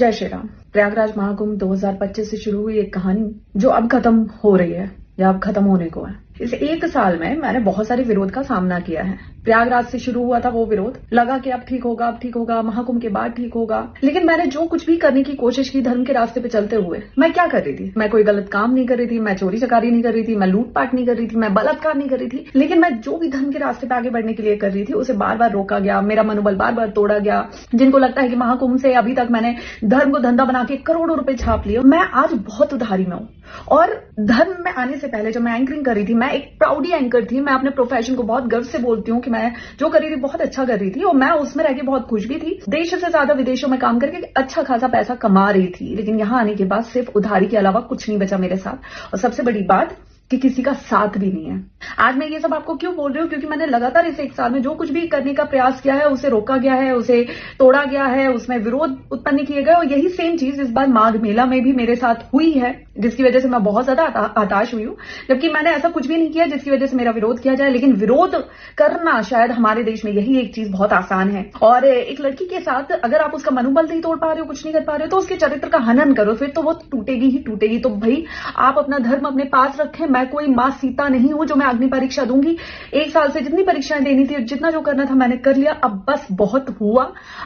जय श्री राम। प्रयागराज महाकुंभ 2025 से शुरू हुई एक कहानी जो अब खत्म हो रही है या अब खत्म होने को है। इस एक साल में मैंने बहुत सारे विरोध का सामना किया है। प्रयागराज से शुरू हुआ था वो विरोध, लगा कि अब ठीक होगा, महाकुंभ के बाद ठीक होगा। लेकिन मैंने जो कुछ भी करने की कोशिश की धर्म के रास्ते पे चलते हुए, मैं क्या कर रही थी? मैं कोई गलत काम नहीं कर रही थी, मैं चोरी चकारी नहीं कर रही थी, मैं लूटपाट नहीं कर रही थी, मैं बलात्कार नहीं कर रही थी। लेकिन मैं जो भी धर्म के रास्ते पे आगे बढ़ने के लिए कर रही थी उसे बार बार रोका गया, मेरा मनोबल बार बार तोड़ा गया। जिनको लगता है कि महाकुंभ से अभी तक मैंने धर्म को धंधा बना के करोड़ों रुपए छाप लिए, मैं आज बहुत उधारी में हूं। और धर्म में आने से पहले जब मैं एंकरिंग कर रही थी, मैं एक प्राउडी एंकर थी। मैं अपने प्रोफेशन को बहुत गर्व से बोलती हूँ कि मैं जो कर रही थी बहुत अच्छा कर रही थी और मैं उसमें रह के बहुत खुश भी थी। देश से ज्यादा विदेशों में काम करके अच्छा खासा पैसा कमा रही थी। लेकिन यहां आने के बाद सिर्फ उधारी के अलावा कुछ नहीं बचा मेरे साथ। और सबसे बड़ी बात कि किसी का साथ भी नहीं है। आज मैं ये सब आपको क्यों बोल रही हूँ? क्योंकि मैंने लगातार इस एक साल में जो कुछ भी करने का प्रयास किया है उसे रोका गया है, उसे तोड़ा गया है, उसमें विरोध उत्पन्न किए गए। और यही सेम चीज इस बार माघ मेला में भी मेरे साथ हुई है, जिसकी वजह से मैं बहुत ज्यादा हताश हुई हूँ। जबकि मैंने ऐसा कुछ भी नहीं किया जिसकी वजह से मेरा विरोध किया जाए। लेकिन विरोध करना शायद हमारे देश में यही एक चीज बहुत आसान है। और एक लड़की के साथ अगर आप उसका मनोबल नहीं तोड़ पा रहे हो, कुछ नहीं कर पा रहे हो, तो उसके चरित्र का हनन करो, फिर तो वो टूटेगी ही टूटेगी। तो भाई आप अपना धर्म अपने पास रखें। मैं कोई मां सीता नहीं हूं जो मैं अग्नि परीक्षा दूंगी। एक साल से जितनी परीक्षाएं देनी थी, जितना जो करना था मैंने कर लिया। अब बस बहुत हुआ।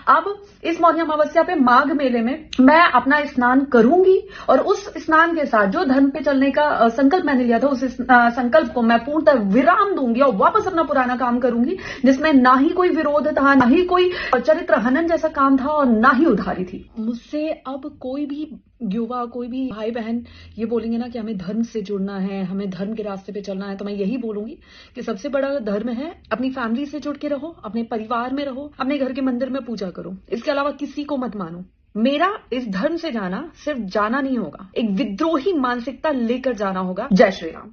अब इस मौनी अमावस्या पे माघ मेले में मैं अपना स्नान करूंगी और उस स्नान के साथ जो धर्म पे चलने का संकल्प मैंने लिया था, उस संकल्प को मैं पूर्णतः विराम दूंगी और वापस अपना पुराना काम करूंगी, जिसमें ना ही कोई विरोध था, ना ही कोई चरित्र हनन जैसा काम था और ना ही उधारी थी। मुझसे अब कोई भी युवा, कोई भी भाई बहन ये बोलेंगे ना कि हमें धर्म से जुड़ना है, हमें धर्म के रास्ते पे चलना है, तो मैं यही बोलूंगी कि सबसे बड़ा धर्म है अपनी फैमिली से जुड़ के रहो, अपने परिवार में रहो, अपने घर के मंदिर में पूजा करो। इसके अलावा किसी को मत मानो। मेरा इस धर्म से जाना सिर्फ जाना नहीं होगा, एक विद्रोही मानसिकता लेकर जाना होगा। जय श्री राम।